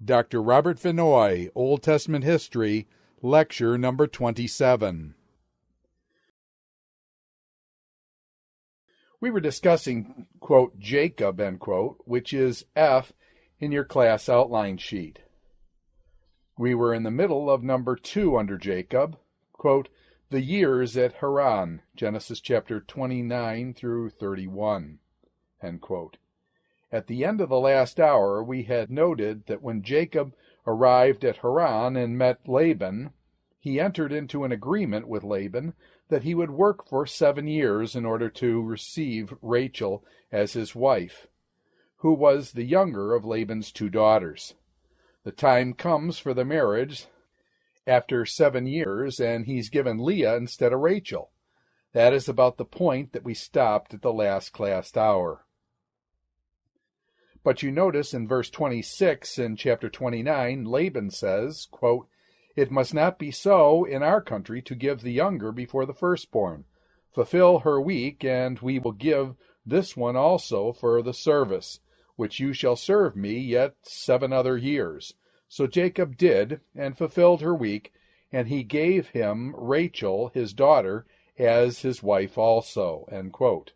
Dr. Robert Vannoy, Old Testament History, Lecture number 27. We were discussing, quote, Jacob, end quote, which is F in your class outline sheet. We were in the middle of number 2 under Jacob, quote, the years at Haran, Genesis chapter 29 through 31, end quote. At the end of the last hour, we had noted that when Jacob arrived at Haran and met Laban, he entered into an agreement with Laban that he would work for 7 years in order to receive Rachel as his wife, who was the younger of Laban's 2 daughters. The time comes for the marriage after 7 years, and he's given Leah instead of Rachel. That is about the point that we stopped at the last class hour. But you notice in verse 26 in chapter 29, Laban says, quote, it must not be so in our country to give the younger before the firstborn. Fulfill her week, and we will give this one also for the service, which you shall serve me yet 7 other years. So Jacob did, and fulfilled her week, and he gave him Rachel, his daughter, as his wife also, end quote.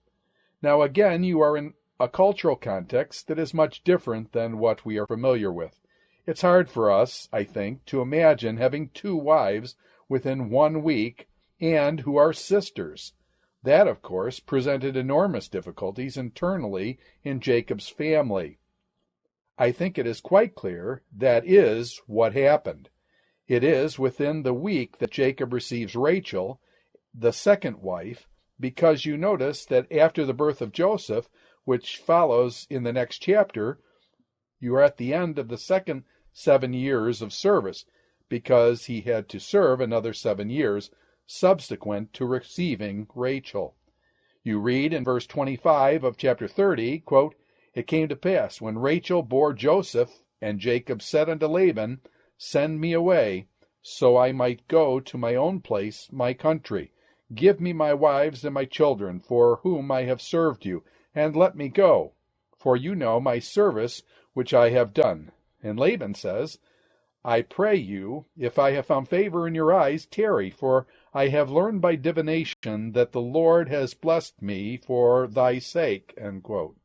Now again, you are in a cultural context that is much different than what we are familiar with. It's hard for us, I think, to imagine having 2 wives within 1 week and who are sisters. That, of course, presented enormous difficulties internally in Jacob's family. I think it is quite clear that is what happened. It is within the week that Jacob receives Rachel, the second wife, because you notice that after the birth of Joseph, which follows in the next chapter, you are at the end of the second 7 years of service, because he had to serve another 7 years subsequent to receiving Rachel. You read in verse 25 of chapter 30, quote, it came to pass, when Rachel bore Joseph, and Jacob said unto Laban, send me away, so I might go to my own place, my country. Give me my wives and my children, for whom I have served you, and let me go, for you know my service which I have done. And Laban says, I pray you, if I have found favor in your eyes, tarry, for I have learned by divination that the Lord has blessed me for thy sake, end quote.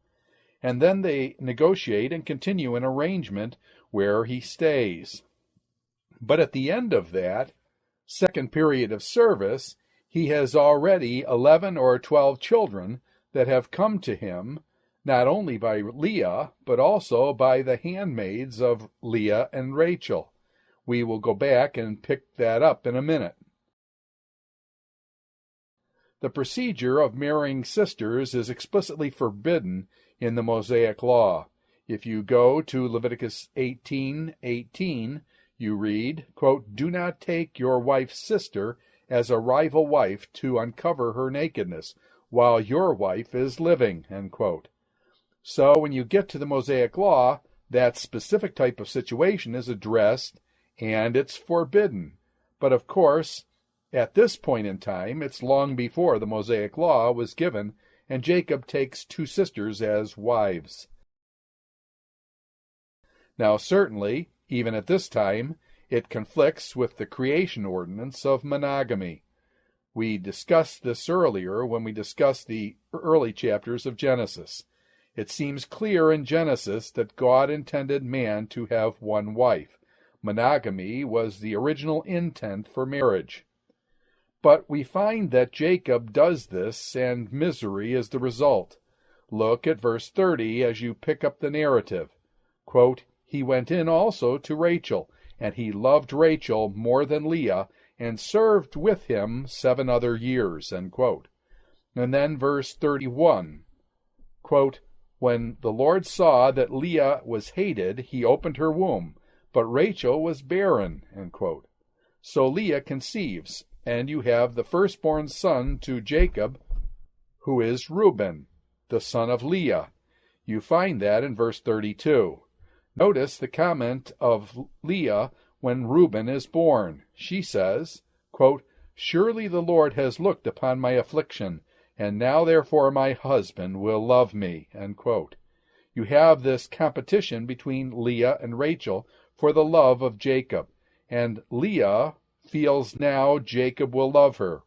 And then they negotiate and continue an arrangement where he stays. But at the end of that second period of service, he has already 11 or 12 children that have come to him, not only by Leah, but also by the handmaids of Leah and Rachel. We will go back and pick that up in a minute. The procedure of marrying sisters is explicitly forbidden in the Mosaic Law. If you go to Leviticus 18:18, you read, quote, do not take your wife's sister as a rival wife to uncover her nakedness, while your wife is living, end quote. So when you get to the Mosaic Law, that specific type of situation is addressed, and it's forbidden. But of course, at this point in time, it's long before the Mosaic Law was given, and Jacob takes 2 sisters as wives. Now certainly, even at this time, it conflicts with the creation ordinance of monogamy. We discussed this earlier when we discussed the early chapters of Genesis. It seems clear in Genesis that God intended man to have 1 wife. Monogamy was the original intent for marriage. But we find that Jacob does this, and misery is the result. Look at verse 30 as you pick up the narrative. Quote, he went in also to Rachel, and he loved Rachel more than Leah, and served with him 7 other years, end quote. And then verse 31, quote, when the Lord saw that Leah was hated, he opened her womb, but Rachel was barren, end quote. So Leah conceives, and you have the firstborn son to Jacob, who is Reuben, the son of Leah. You find that in verse 32. Notice the comment of Leah when Reuben is born. She says, quote, surely the Lord has looked upon my affliction, and now therefore my husband will love me, end quote. You have this competition between Leah and Rachel for the love of Jacob. And Leah feels now Jacob will love her.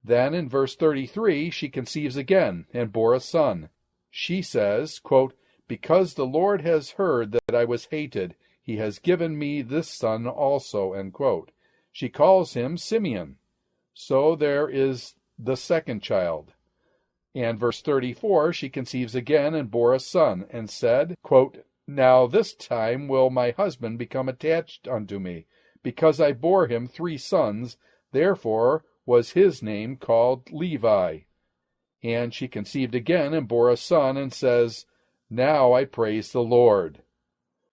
Then in verse 33, she conceives again and bore a son. She says, quote, because the Lord has heard that I was hated, he has given me this son also, end quote. She calls him Simeon. So there is the second child. And verse 34, she conceives again and bore a son, and said, quote, now this time will my husband become attached unto me, because I bore him 3 sons, therefore was his name called Levi. And she conceived again and bore a son, and says, now I praise the Lord.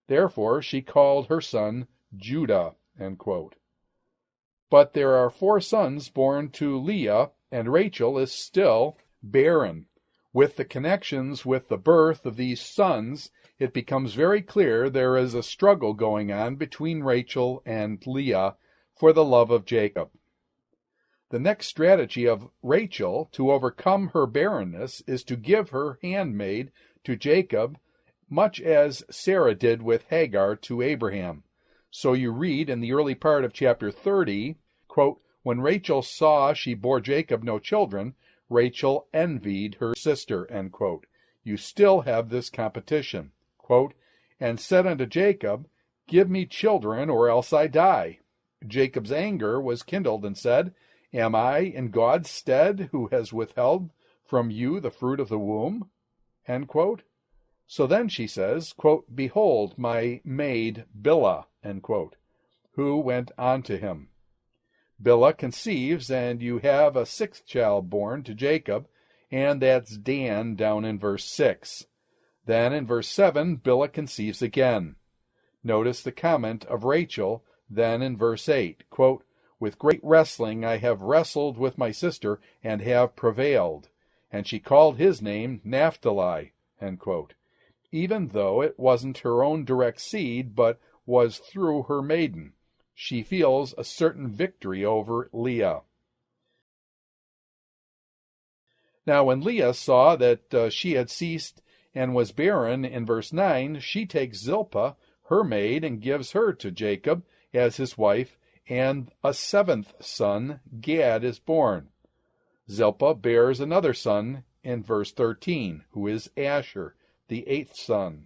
Therefore she called her son Judah, end quote. But there are 4 sons born to Leah, and Rachel is still barren. With the connections with the birth of these sons, it becomes very clear there is a struggle going on between Rachel and Leah for the love of Jacob. The next strategy of Rachel to overcome her barrenness is to give her handmaid to Jacob, much as Sarah did with Hagar to Abraham. So you read in the early part of chapter 30, quote, when Rachel saw she bore Jacob no children, Rachel envied her sister, end quote. You still have this competition. Quote, and said unto Jacob, give me children, or else I die. Jacob's anger was kindled, and said, am I in God's stead, who has withheld from you the fruit of the womb? End quote. So then she says, quote, behold, my maid Bilhah, end quote, who went unto him. Bilhah conceives, and you have a 6th child born to Jacob, and that's Dan down in verse 6. Then in verse 7, Bilhah conceives again. Notice the comment of Rachel, then in verse 8, quote, with great wrestling I have wrestled with my sister, and have prevailed. And she called his name Naphtali, end quote, even though it wasn't her own direct seed, but was through her maiden. She feels a certain victory over Leah. Now when Leah saw that she had ceased and was barren, in verse 9, she takes Zilpah, her maid, and gives her to Jacob as his wife, and a 7th son, Gad, is born. Zilpah bears another son in verse 13, who is Asher, the 8th son.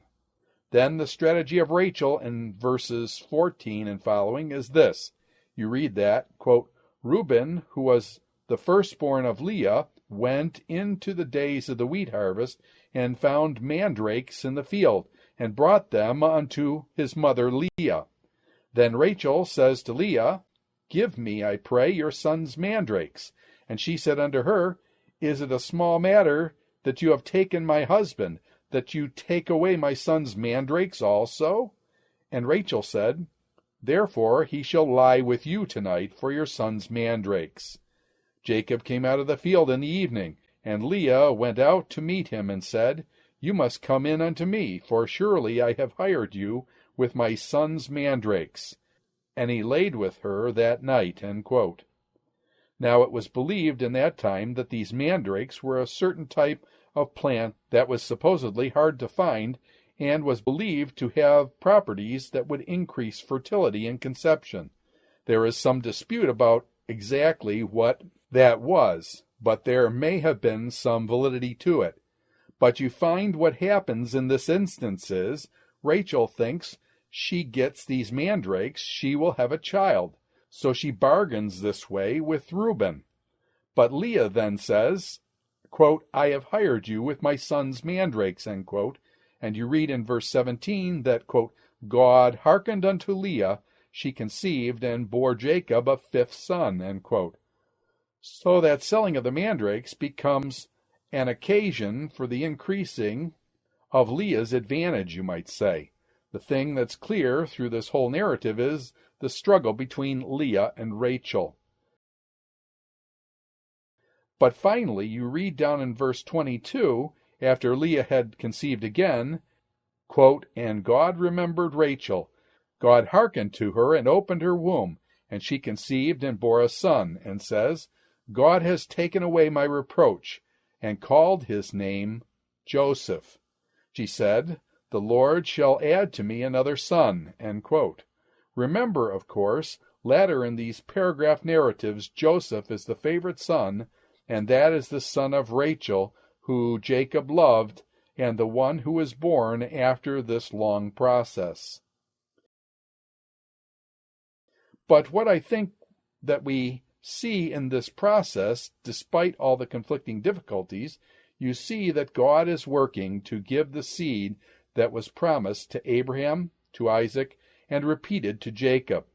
Then the strategy of Rachel in verses 14 and following is this. You read that, quote, Reuben, who was the firstborn of Leah, went into the days of the wheat harvest, and found mandrakes in the field, and brought them unto his mother Leah. Then Rachel says to Leah, give me, I pray, your son's mandrakes. And she said unto her, is it a small matter that you have taken my husband, that you take away my son's mandrakes also? And Rachel said, therefore he shall lie with you tonight for your son's mandrakes. Jacob came out of the field in the evening, and Leah went out to meet him, and said, you must come in unto me, for surely I have hired you with my son's mandrakes. And he laid with her that night, end quote. Now it was believed in that time that these mandrakes were a certain type of plant that was supposedly hard to find, and was believed to have properties that would increase fertility and conception. There is some dispute about exactly what that was, but there may have been some validity to it. But you find what happens in this instance is, Rachel thinks she gets these mandrakes, she will have a child. So she bargains this way with Reuben. But Leah then says, quote, I have hired you with my son's mandrakes, end quote. And you read in verse 17 that, quote, God hearkened unto Leah, she conceived and bore Jacob a 5th son, end quote. So that selling of the mandrakes becomes an occasion for the increasing of Leah's advantage, you might say. The thing that's clear through this whole narrative is the struggle between Leah and Rachel. But finally, you read down in verse 22, after Leah had conceived again, quote, and God remembered Rachel. God hearkened to her and opened her womb, and she conceived and bore a son, and says, God has taken away my reproach, and called his name Joseph. She said, the Lord shall add to me another son, end quote. Remember, of course, later in these paragraph narratives, Joseph is the favorite son, and that is the son of Rachel, who Jacob loved, and the one who was born after this long process. But what I think that we see in this process, despite all the conflicting difficulties, you see that God is working to give the seed that was promised to Abraham, to Isaac, and repeated to Jacob.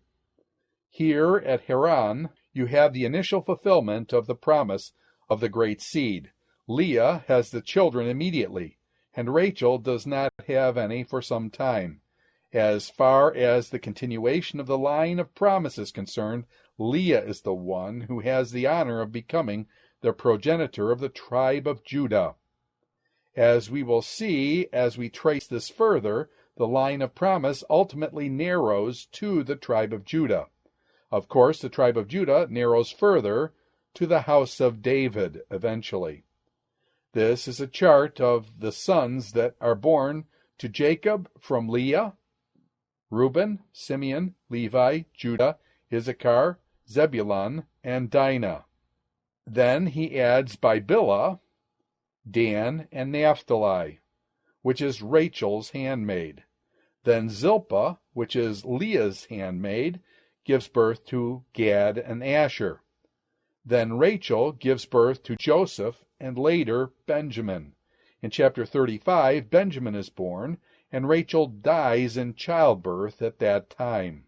Here at Haran, you have the initial fulfillment of the promise of the great seed. Leah has the children immediately, and Rachel does not have any for some time. As far as the continuation of the line of promise is concerned, Leah is the one who has the honor of becoming the progenitor of the tribe of Judah. As we will see as we trace this further, the line of promise ultimately narrows to the tribe of Judah. Of course, the tribe of Judah narrows further to the house of David eventually. This is a chart of the sons that are born to Jacob from Leah: Reuben, Simeon, Levi, Judah, Issachar, Zebulun, and Dinah. Then he adds by Bilhah, Dan, and Naphtali, which is Rachel's handmaid. Then Zilpah, which is Leah's handmaid, gives birth to Gad and Asher. Then Rachel gives birth to Joseph and later Benjamin. In chapter 35, Benjamin is born, and Rachel dies in childbirth at that time.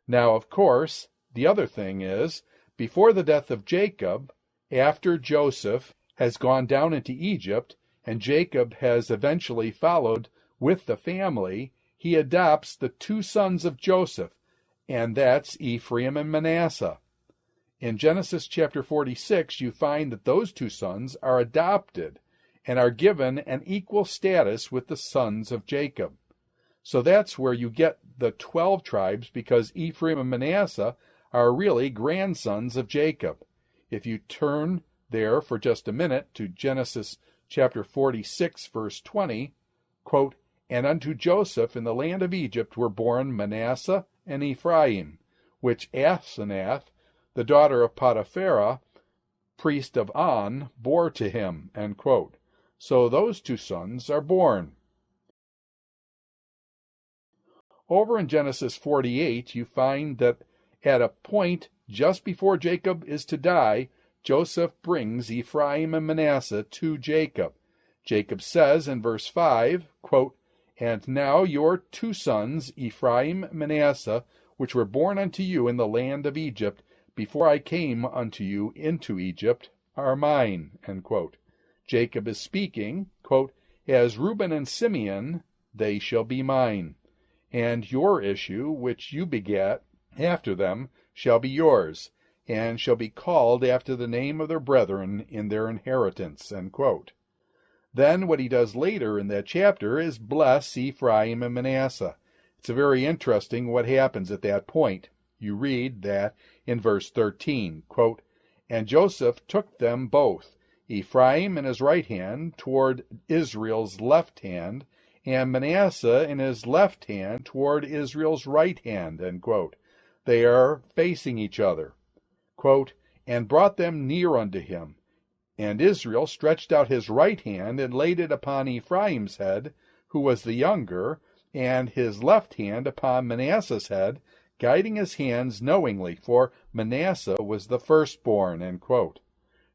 Now, of course, the other thing is, before the death of Jacob, after Joseph has gone down into Egypt, and Jacob has eventually followed with the family, he adopts the two sons of Joseph, and that's Ephraim and Manasseh. In Genesis chapter 46, you find that those two sons are adopted and are given an equal status with the sons of Jacob. So that's where you get the 12 tribes, because Ephraim and Manasseh are really grandsons of Jacob. If you turn there for just a minute to Genesis chapter 46, verse 20, quote, "And unto Joseph in the land of Egypt were born Manasseh and Ephraim, which Asenath, the daughter of Potipharah, priest of On, bore to him," end quote. So those two sons are born. Over in Genesis 48, you find that at a point just before Jacob is to die, Joseph brings Ephraim and Manasseh to Jacob. Jacob says in verse 5, quote, "And now your two sons, Ephraim and Manasseh, which were born unto you in the land of Egypt, before I came unto you into Egypt, are mine," end quote. Jacob is speaking, quote, "As Reuben and Simeon, they shall be mine. And your issue, which you begat after them, shall be yours, and shall be called after the name of their brethren in their inheritance," end quote. Then what he does later in that chapter is bless Ephraim and Manasseh. It's very interesting what happens at that point. You read that in verse 13, quote, "And Joseph took them both, Ephraim in his right hand toward Israel's left hand, and Manasseh in his left hand toward Israel's right hand," end quote. They are facing each other. Quote, "And brought them near unto him. And Israel stretched out his right hand and laid it upon Ephraim's head, who was the younger, and his left hand upon Manasseh's head, guiding his hands knowingly, for Manasseh was the firstborn," end quote.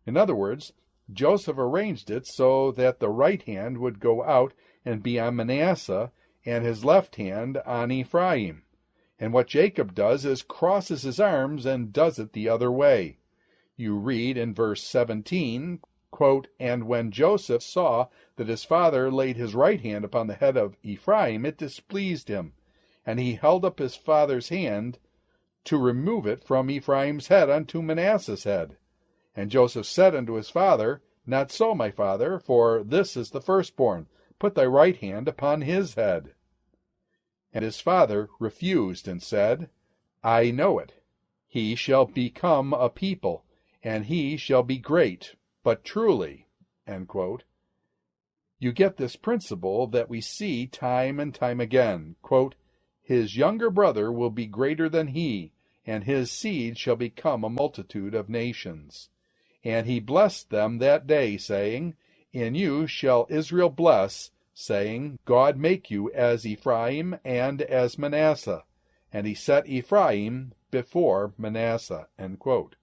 In other words, Joseph arranged it so that the right hand would go out and be on Manasseh, and his left hand on Ephraim. And what Jacob does is crosses his arms and does it the other way. You read in verse 17, quote, "And when Joseph saw that his father laid his right hand upon the head of Ephraim, it displeased him, and he held up his father's hand to remove it from Ephraim's head unto Manasseh's head. And Joseph said unto his father, Not so, my father, for this is the firstborn. Put thy right hand upon his head. And his father refused and said, I know it. He shall become a people, and he shall be great, but truly," end quote. you get this principle that we see time and time again. Quote, his younger brother will be greater than he, and his seed shall become a multitude of nations. And he blessed them that day, saying, in you shall Israel bless, saying, God make you as Ephraim and as Manasseh. And he set Ephraim before Manasseh. End quote.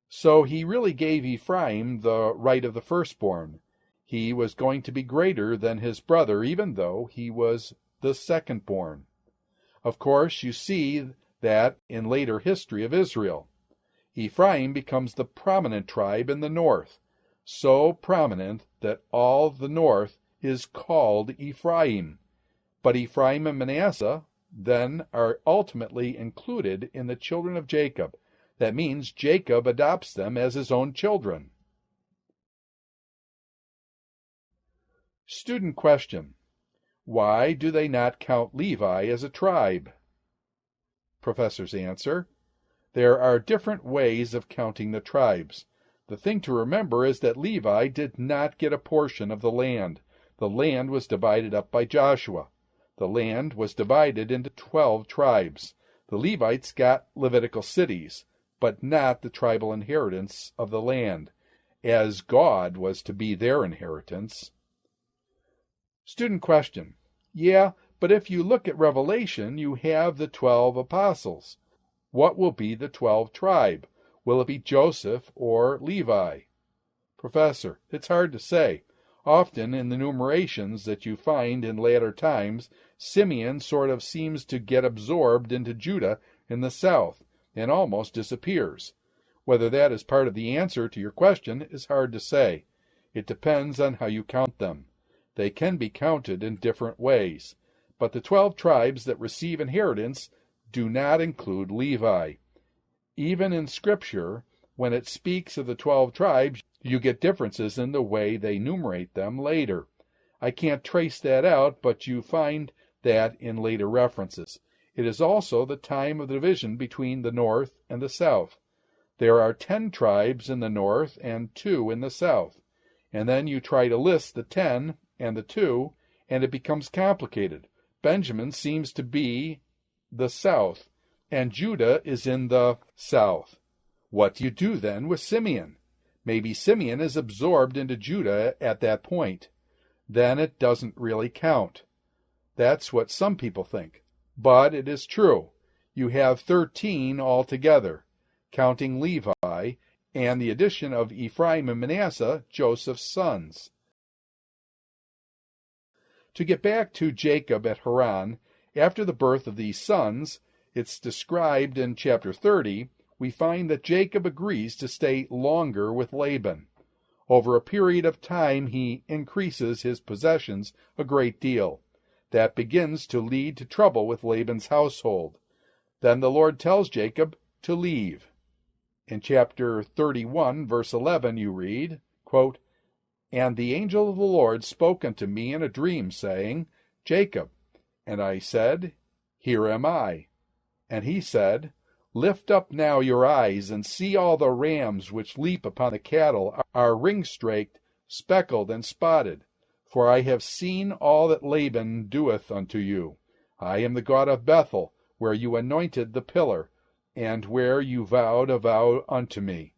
So he really gave Ephraim the right of the firstborn. He was going to be greater than his brother, even though he was the secondborn. Of course, you see that in later history of Israel. Ephraim becomes the prominent tribe in the north, so prominent that all the north is called Ephraim. But Ephraim and Manasseh then are ultimately included in the children of Jacob. That means Jacob adopts them as his own children. Student question: why do they not count Levi as a tribe? Professor's answer: there are different ways of counting the tribes. The thing to remember is that Levi did not get a portion of the land. The land was divided up by Joshua. The land was divided into 12 tribes. The Levites got Levitical cities, but not the tribal inheritance of the land, as God was to be their inheritance. Student question: yeah, but if you look at Revelation, you have the 12 apostles. What will be the 12 tribe? Will it be Joseph or Levi? Professor: it's hard to say. Often in the numerations that you find in later times, Simeon sort of seems to get absorbed into Judah in the south and almost disappears. Whether that is part of the answer to your question is hard to say. It depends on how you count them. They can be counted in different ways, but the 12 tribes that receive inheritance do not include Levi. Even in Scripture, when it speaks of the 12 tribes, you get differences in the way they numerate them later. I can't trace that out, but you find that in later references. It is also the time of the division between the north and the south. There are 10 tribes in the north and 2 in the south. And then you try to list the 10 and the 2, and it becomes complicated. Benjamin seems to be the south, and Judah is in the south. What do you do then with Simeon? Maybe Simeon is absorbed into Judah at that point. Then it doesn't really count. That's what some people think. But it is true. You have 13 altogether, counting Levi, and the addition of Ephraim and Manasseh, Joseph's sons. To get back to Jacob at Haran, after the birth of these sons, it's described in chapter 30, we find that Jacob agrees to stay longer with Laban. Over a period of time, he increases his possessions a great deal. That begins to lead to trouble with Laban's household. Then the Lord tells Jacob to leave. In chapter 31, verse 11, you read, quote, and the angel of the Lord spoke unto me in a dream, saying, Jacob. And I said, Here am I. And he said, Lift up now your eyes, and see all the rams which leap upon the cattle are ring-straked, speckled, and spotted. For I have seen all that Laban doeth unto you. I am the God of Bethel, where you anointed the pillar, and where you vowed a vow unto me.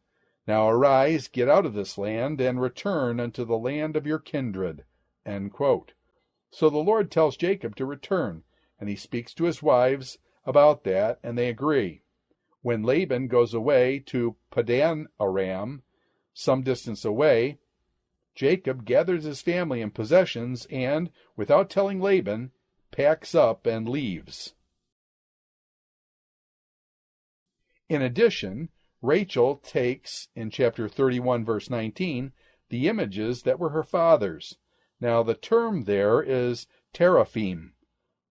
Now arise, get out of this land, and return unto the land of your kindred. End quote. So the Lord tells Jacob to return, and he speaks to his wives about that, and they agree. When Laban goes away to Padan Aram, some distance away, Jacob gathers his family and possessions and, without telling Laban, packs up and leaves. In addition, Rachel takes, in chapter 31, verse 19, the images that were her father's. Now the term there is teraphim.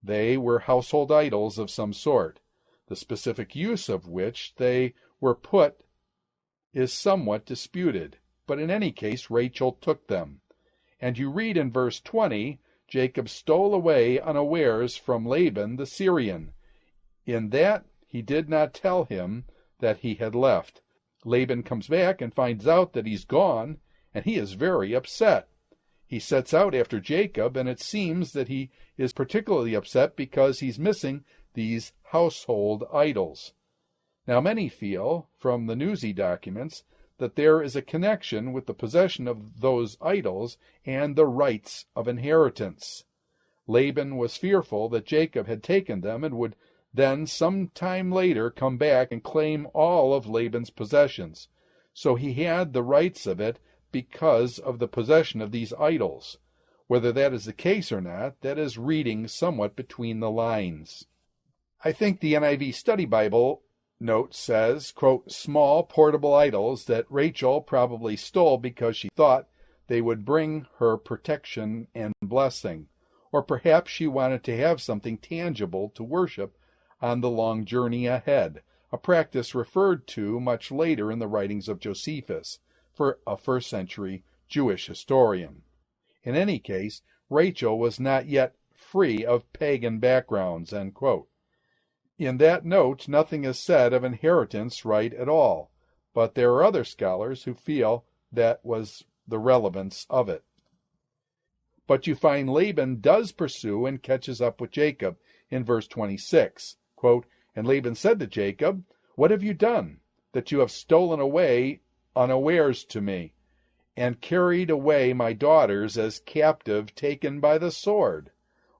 They were household idols of some sort. The specific use of which they were put is somewhat disputed, but in any case Rachel took them. And you read in verse 20, Jacob stole away unawares from Laban the Syrian. In that he did not tell him that he had left. Laban comes back and finds out that he's gone, and he is very upset. He sets out after Jacob, and it seems that he is particularly upset because he's missing these household idols. Now, many feel, from the Newsy documents, that there is a connection with the possession of those idols and the rights of inheritance. Laban was fearful that Jacob had taken them and would then some time later come back and claim all of Laban's possessions. So he had the rights of it because of the possession of these idols. Whether that is the case or not, that is reading somewhat between the lines. I think the NIV Study Bible note says, quote, small portable idols that Rachel probably stole because she thought they would bring her protection and blessing. Or perhaps she wanted to have something tangible to worship on the long journey ahead, a practice referred to much later in the writings of Josephus, for a first-century Jewish historian. In any case, Rachel was not yet free of pagan backgrounds, end quote. In that note, nothing is said of inheritance right at all, but there are other scholars who feel that was the relevance of it. But you find Laban does pursue and catches up with Jacob in verse 26. Quote, and Laban said to Jacob, what have you done, that you have stolen away unawares to me, and carried away my daughters as captive taken by the sword?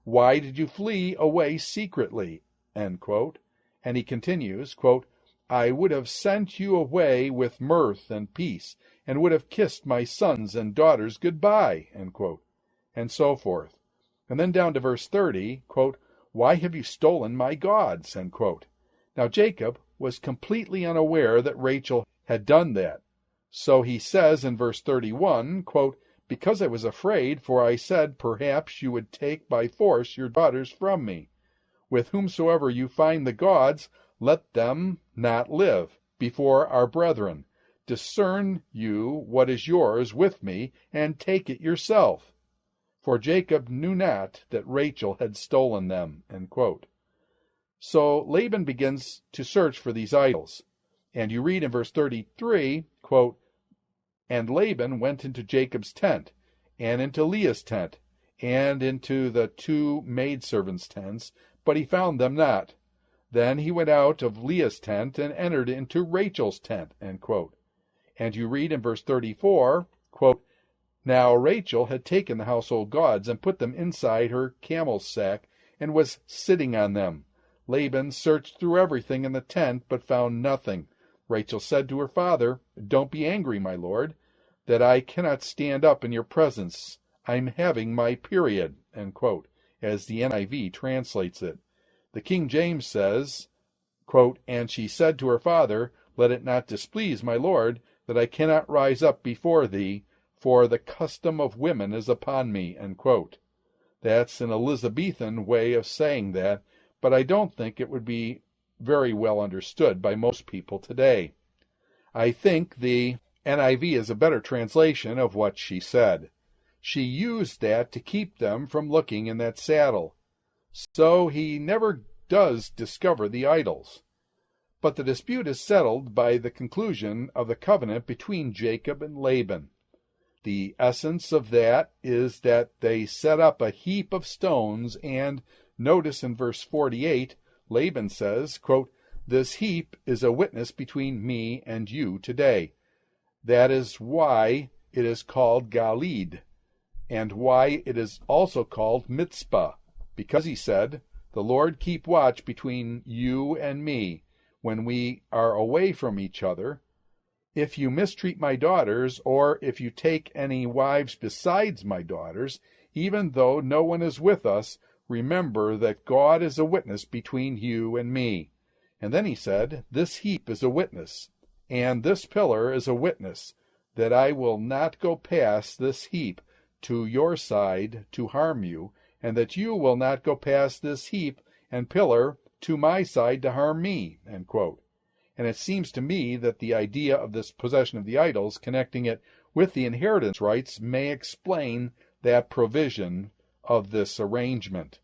Why did you flee away secretly? End quote. And he continues, quote, I would have sent you away with mirth and peace, and would have kissed my sons and daughters goodbye, end quote, and so forth. And then down to verse 30, quote, why have you stolen my gods? End quote. Now Jacob was completely unaware that Rachel had done that. So he says in verse 31, quote, because I was afraid, for I said, perhaps you would take by force your daughters from me. With whomsoever you find the gods, let them not live before our brethren. Discern you what is yours with me, and take it yourself. For Jacob knew not that Rachel had stolen them. End quote. So Laban begins to search for these idols. And you read in verse 33, quote, and Laban went into Jacob's tent, and into Leah's tent, and into the two maidservants' tents, but he found them not. Then he went out of Leah's tent and entered into Rachel's tent. End quote. And you read in verse 34, quote, now Rachel had taken the household gods and put them inside her camel's sack and was sitting on them. Laban searched through everything in the tent, but found nothing. Rachel said to her father, don't be angry, my lord, that I cannot stand up in your presence. I'm having my period, end quote, as the NIV translates it. The King James says, quote, and she said to her father, let it not displease my lord, that I cannot rise up before thee, for the custom of women is upon me, end quote. That's an Elizabethan way of saying that, but I don't think it would be very well understood by most people today. I think the NIV is a better translation of what she said. She used that to keep them from looking in that saddle. So he never does discover the idols. But the dispute is settled by the conclusion of the covenant between Jacob and Laban. The essence of that is that they set up a heap of stones, and notice in verse 48, Laban says, quote, this heap is a witness between me and you today. That is why it is called Galid, and why it is also called Mitzpah, because he said, the Lord keep watch between you and me when we are away from each other. If you mistreat my daughters, or if you take any wives besides my daughters, even though no one is with us, remember that God is a witness between you and me. And then he said, this heap is a witness, and this pillar is a witness, that I will not go past this heap to your side to harm you, and that you will not go past this heap and pillar to my side to harm me. End quote. And it seems to me that the idea of this possession of the idols, connecting it with the inheritance rights, may explain that provision of this arrangement.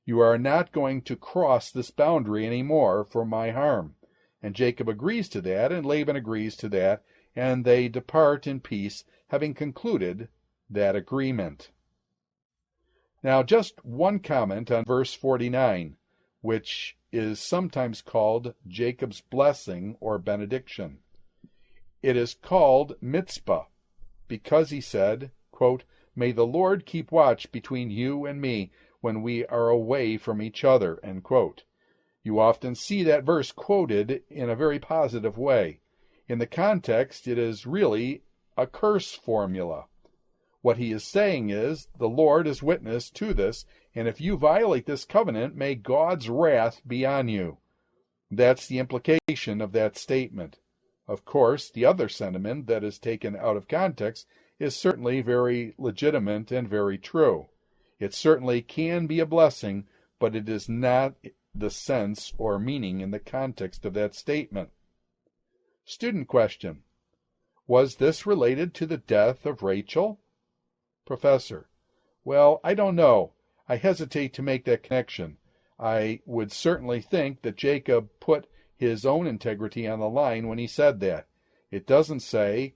You are not going to cross this boundary any more for my harm. And Jacob agrees to that, and Laban agrees to that, and they depart in peace, having concluded that agreement. Now, just one comment on verse 49, which is sometimes called Jacob's blessing or benediction. It is called mitzvah because he said, quote, "May the Lord keep watch between you and me when we are away from each other," end quote. You often see that verse quoted in a very positive way. In the context, it is really a curse formula. What he is saying is, the Lord is witness to this, and if you violate this covenant, may God's wrath be on you. That's the implication of that statement. Of course, the other sentiment that is taken out of context is certainly very legitimate and very true. It certainly can be a blessing, but it is not the sense or meaning in the context of that statement. Student question: was this related to the death of Rachel? Professor: well, I don't know. I hesitate to make that connection. I would certainly think that Jacob put his own integrity on the line when he said that. It doesn't say,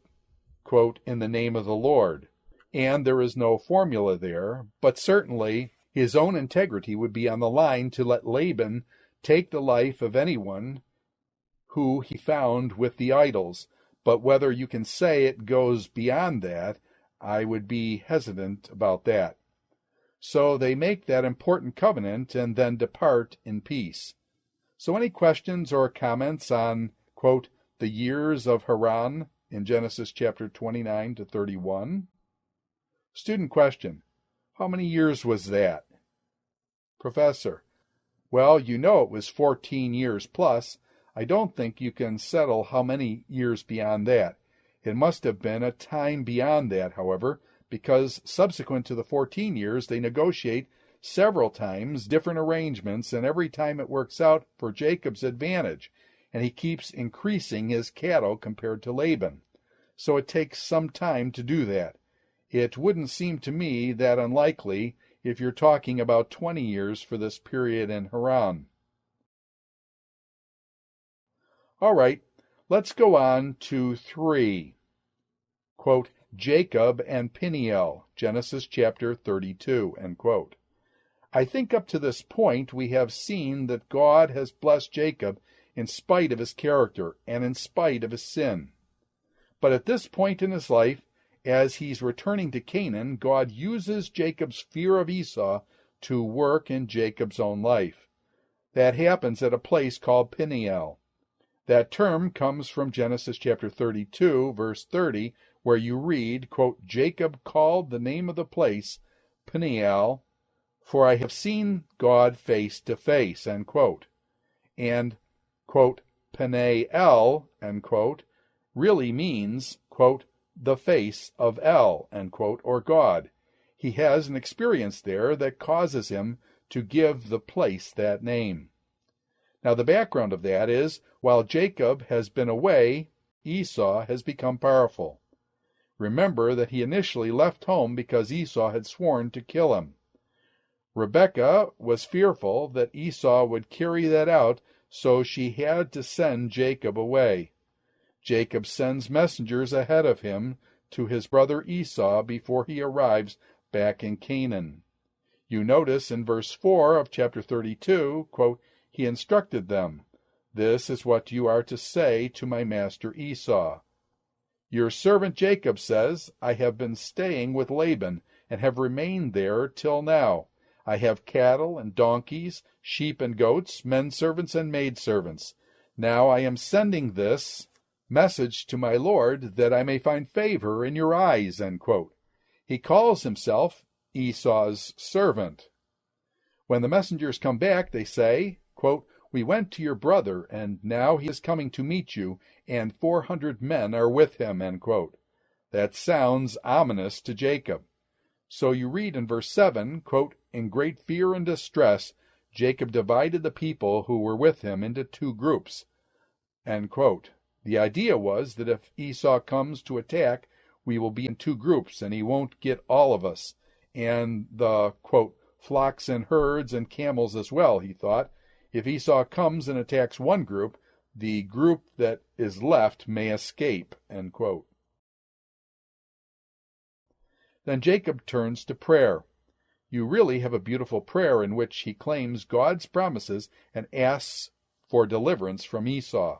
quote, "in the name of the Lord," and there is no formula there, but certainly his own integrity would be on the line to let Laban take the life of anyone who he found with the idols. But whether you can say it goes beyond that, I would be hesitant about that. So they make that important covenant and then depart in peace. So any questions or comments on, quote, the years of Haran in Genesis chapter 29 to 31? Student question: how many years was that? Professor: well, you know it was 14 years plus. I don't think you can settle how many years beyond that. It must have been a time beyond that, however, because subsequent to the 14 years, they negotiate several times different arrangements, and every time it works out for Jacob's advantage, and he keeps increasing his cattle compared to Laban. So it takes some time to do that. It wouldn't seem to me that unlikely if you're talking about 20 years for this period in Haran. All right, let's go on to 3. Quote, Jacob and Peniel, Genesis chapter 32, end quote. I think up to this point we have seen that God has blessed Jacob in spite of his character and in spite of his sin. But at this point in his life, as he's returning to Canaan, God uses Jacob's fear of Esau to work in Jacob's own life. That happens at a place called Peniel. That term comes from Genesis chapter 32, verse 30, where you read, quote, Jacob called the name of the place Peniel, for I have seen God face to face, end quote. And, quote, Peniel, end quote, really means, quote, the face of El, end quote, or God. He has an experience there that causes him to give the place that name. Now the background of that is, while Jacob has been away, Esau has become powerful. Remember that he initially left home because Esau had sworn to kill him. Rebekah was fearful that Esau would carry that out, so she had to send Jacob away. Jacob sends messengers ahead of him to his brother Esau before he arrives back in Canaan. You notice in verse 4 of chapter 32, quote, he instructed them, "This is what you are to say to my master Esau. Your servant Jacob says, I have been staying with Laban and have remained there till now. I have cattle and donkeys, sheep and goats, men servants and maid servants. Now I am sending this message to my Lord that I may find favor in your eyes," end quote. He calls himself Esau's servant. When the messengers come back, they say, quote, we went to your brother, and now he is coming to meet you, and 400 men are with him, end quote. That sounds ominous to Jacob. So you read in verse 7, quote, in great fear and distress, Jacob divided the people who were with him into 2 groups, end quote. The idea was that if Esau comes to attack, we will be in 2 groups, and he won't get all of us, and the, quote, flocks and herds and camels as well, he thought. If Esau comes and attacks one group, the group that is left may escape, end quote. Then Jacob turns to prayer. You really have a beautiful prayer in which he claims God's promises and asks for deliverance from Esau.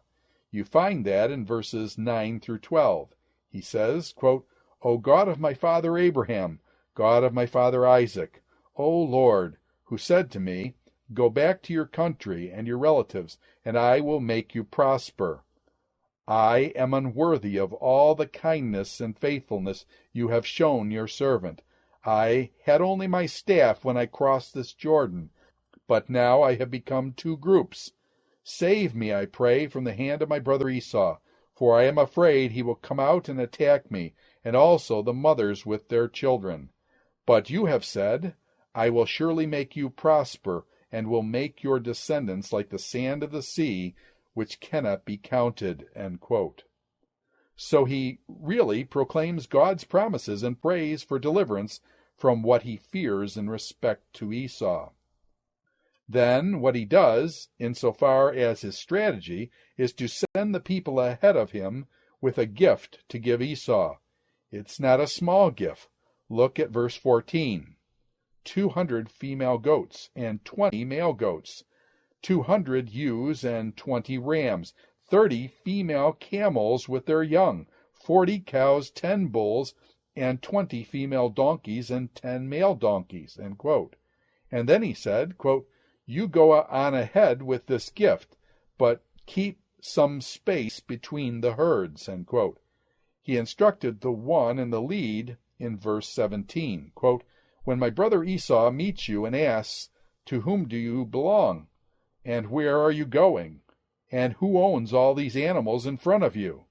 You find that in verses 9 through 12. He says, quote, O God of my father Abraham, God of my father Isaac, O Lord, who said to me, Go back to your country and your relatives, and I will make you prosper. I am unworthy of all the kindness and faithfulness you have shown your servant. I had only my staff when I crossed this Jordan, but now I have become two groups. Save me, I pray, from the hand of my brother Esau, for I am afraid he will come out and attack me, and also the mothers with their children. But you have said, I will surely make you prosper, and will make your descendants like the sand of the sea, which cannot be counted. End quote. So he really proclaims God's promises and prays for deliverance from what he fears in respect to Esau. Then what he does, insofar as his strategy, is to send the people ahead of him with a gift to give Esau. It's not a small gift. Look at verse 14. 200 female goats and 20 male goats, 200 ewes and 20 rams, 30 female camels with their young, 40 cows, 10 bulls, and 20 female donkeys and 10 male donkeys. End quote. And then he said, quote, You go on ahead with this gift, but keep some space between the herds. End quote. He instructed the one in the lead in verse 17, quote, When my brother Esau meets you and asks, To whom do you belong? And where are you going? And who owns all these animals in front of you?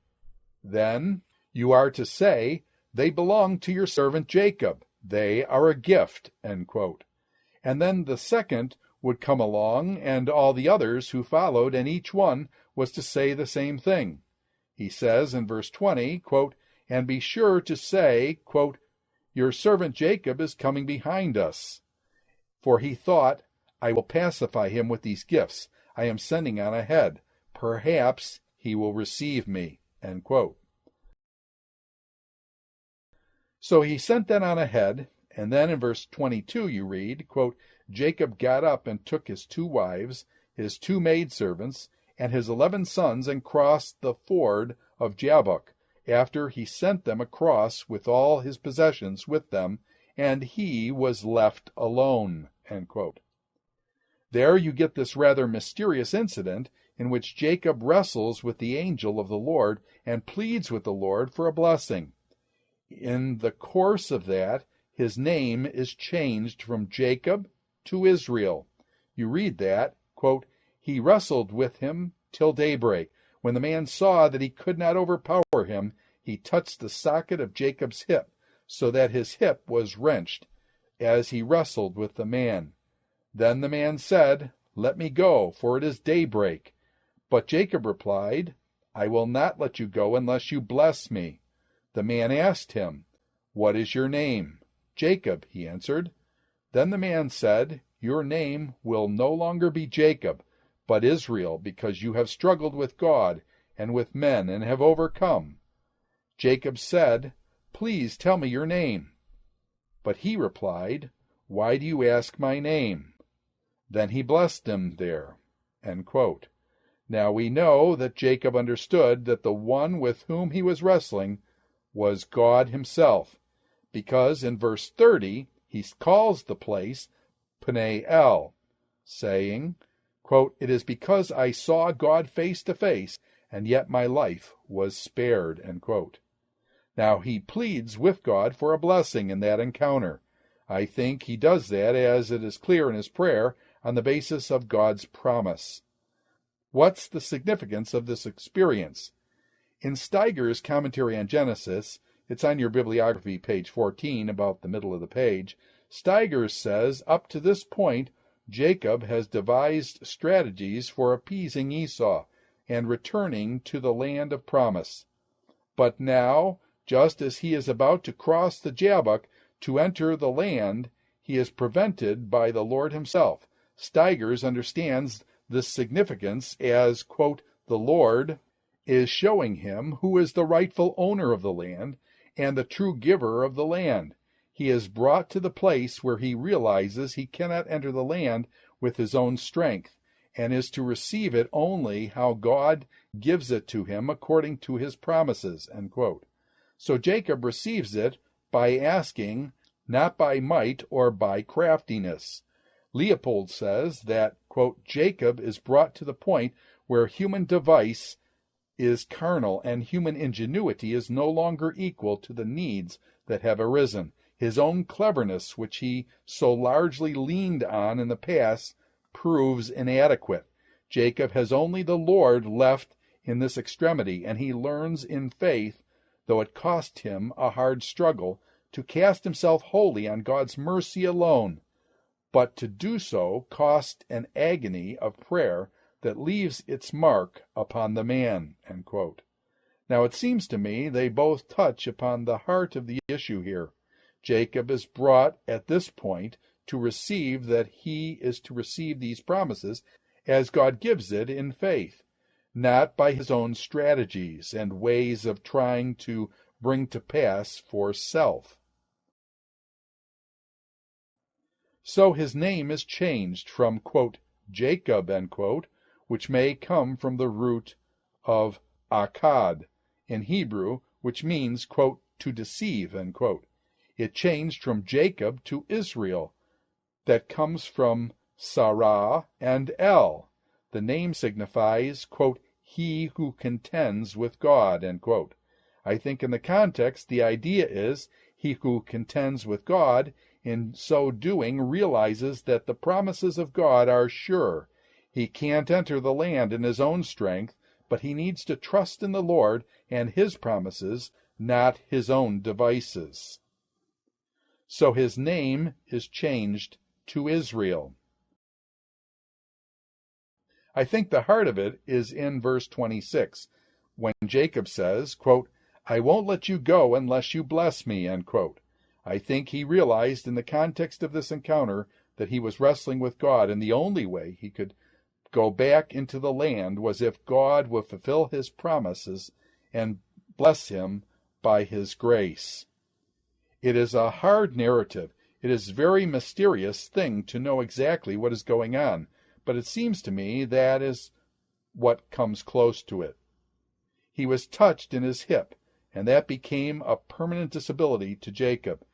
Then you are to say, They belong to your servant Jacob. They are a gift. End quote. And then the second would come along, and all the others who followed, and each one was to say the same thing. He says in verse 20, quote, And be sure to say, quote, Your servant Jacob is coming behind us. For he thought, I will pacify him with these gifts I am sending on ahead. Perhaps he will receive me. End quote. So he sent them on ahead, and then in verse 22 you read, quote, Jacob got up and took his 2 wives, his 2 maidservants, and his 11 sons, and crossed the ford of Jabbok, after he sent them across with all his possessions with them, and he was left alone. End quote. There you get this rather mysterious incident in which Jacob wrestles with the angel of the Lord and pleads with the Lord for a blessing. In the course of that, his name is changed from Jacob to Israel. You read that, quote, He wrestled with him till daybreak. When the man saw that he could not overpower him, he touched the socket of Jacob's hip, so that his hip was wrenched, as he wrestled with the man. Then the man said, Let me go, for it is daybreak. But Jacob replied, I will not let you go unless you bless me. The man asked him, What is your name? Jacob, he answered. Then the man said, Your name will no longer be Jacob, but Israel, because you have struggled with God and with men and have overcome. Jacob said, Please tell me your name. But he replied, Why do you ask my name? Then he blessed him there. End quote. Now we know that Jacob understood that the one with whom he was wrestling was God himself, because in verse 30 he calls the place Peniel, saying, quote, It is because I saw God face to face, and yet my life was spared. End quote. Now he pleads with God for a blessing in that encounter. I think he does that, as it is clear in his prayer, on the basis of God's promise. What's the significance of this experience? In Steiger's commentary on Genesis, it's on your bibliography, page 14, about the middle of the page, Steiger says, up to this point, Jacob has devised strategies for appeasing Esau and returning to the land of promise. But now, just as he is about to cross the Jabbok to enter the land, he is prevented by the Lord himself. Steiger understands this significance as, quote, the Lord is showing him who is the rightful owner of the land and the true giver of the land. He is brought to the place where he realizes he cannot enter the land with his own strength, and is to receive it only how God gives it to him according to his promises." End quote. So Jacob receives it by asking, not by might or by craftiness. Leopold says that, quote, "Jacob is brought to the point where human device is carnal and human ingenuity is no longer equal to the needs that have arisen. His own cleverness, which he so largely leaned on in the past, proves inadequate. Jacob has only the Lord left in this extremity, and he learns in faith, though it cost him a hard struggle, to cast himself wholly on God's mercy alone. But to do so cost an agony of prayer that leaves its mark upon the man." End quote. Now it seems to me they both touch upon the heart of the issue here. Jacob is brought at this point to receive that he is to receive these promises as God gives it in faith, not by his own strategies and ways of trying to bring to pass for self. So his name is changed from, quote, "Jacob," end quote, which may come from the root of akkad in Hebrew, which means, quote, "to deceive," end quote. It changed from Jacob to Israel. That comes from Sarah and El. The name signifies, quote, "he who contends with God," end quote. I think in the context the idea is he who contends with God in so doing realizes that the promises of God are sure. He can't enter the land in his own strength, but he needs to trust in the Lord and his promises, not his own devices. So his name is changed to Israel. I think the heart of it is in verse 26, when Jacob says, quote, "I won't let you go unless you bless me," end quote. I think he realized in the context of this encounter that he was wrestling with God, and the only way he could go back into the land was if God would fulfill his promises and bless him by his grace. It is a hard narrative. It is a very mysterious thing to know exactly what is going on, but it seems to me that is what comes close to it. He was touched in his hip, and that became a permanent disability to Jacob.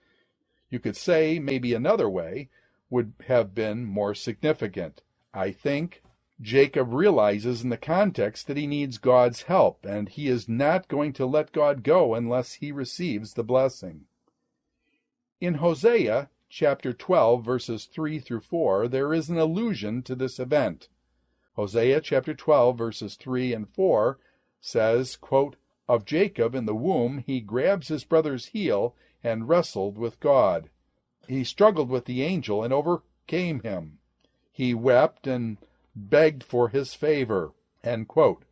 You could say maybe another way would have been more significant. I think Jacob realizes in the context that he needs God's help, and he is not going to let God go unless he receives the blessing. In Hosea chapter 12, verses 3 through 4, there is an allusion to this event. Hosea chapter 12, verses 3 and 4 says, quote, "Of Jacob in the womb he grabs his brother's heel and wrestled with God. He struggled with the angel and overcame him. He wept and begged for his favor." End quote.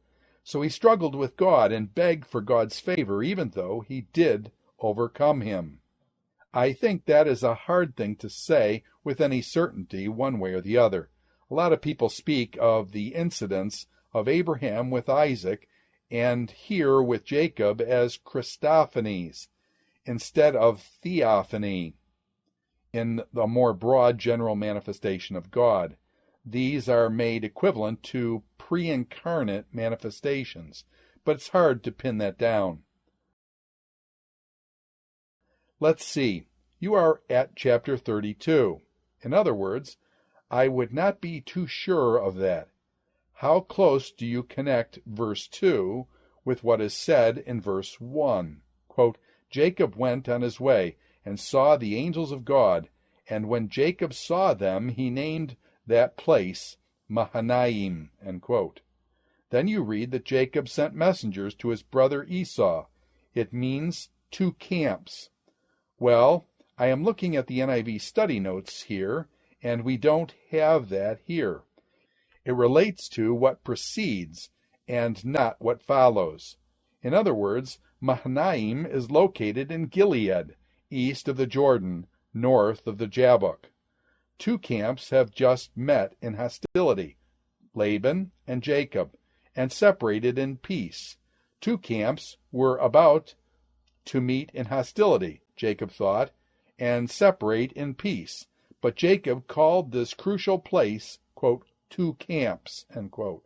So he struggled with God and begged for God's favor, even though he did overcome him. I think that is a hard thing to say with any certainty one way or the other. A lot of people speak of the incidents of Abraham with Isaac and here with Jacob as Christophanies instead of theophany in the more broad general manifestation of God. These are made equivalent to pre-incarnate manifestations, but it's hard to pin that down. Let's see. You are at chapter 32. In other words, I would not be too sure of that. How close do you connect verse 2 with what is said in verse 1? Quote, "Jacob went on his way and saw the angels of God, and when Jacob saw them, he named that place Mahanaim." End quote. Then you read that Jacob sent messengers to his brother Esau. It means 2 camps. Well, I am looking at the NIV study notes here, and we don't have that here. It relates to what precedes and not what follows. In other words, Mahanaim is located in Gilead, east of the Jordan, north of the Jabbok. 2 camps have just met in hostility, Laban and Jacob, and separated in peace. 2 camps were about to meet in hostility, Jacob thought, and separate in peace. But Jacob called this crucial place, quote, two camps, end quote,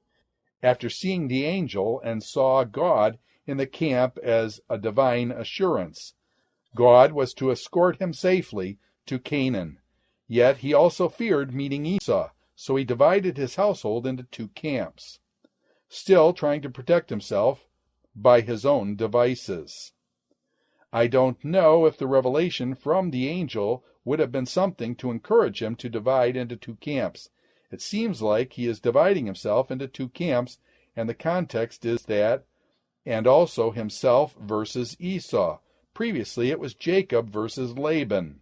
after seeing the angel and saw God in the camp as a divine assurance. God was to escort him safely to Canaan. Yet he also feared meeting Esau, so he divided his household into two camps, still trying to protect himself by his own devices. I don't know if the revelation from the angel would have been something to encourage him to divide into two camps. It seems like he is dividing himself into two camps, and the context is that, and also himself versus Esau. Previously it was Jacob versus Laban.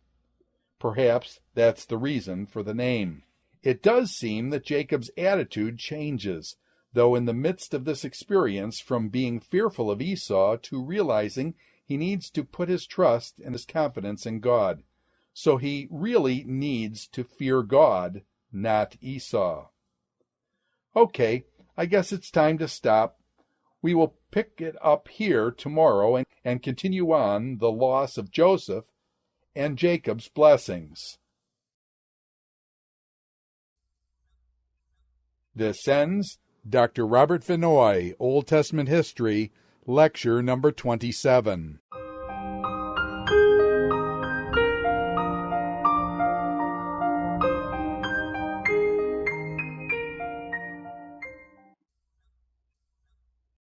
Perhaps that's the reason for the name. It does seem that Jacob's attitude changes, though in the midst of this experience, from being fearful of Esau to realizing he needs to put his trust and his confidence in God. So he really needs to fear God, not Esau. Okay, I guess it's time to stop. We will pick it up here tomorrow and continue on the loss of Joseph and Jacob's blessings. This ends Dr. Robert Vannoy, Old Testament History, Lecture number 27.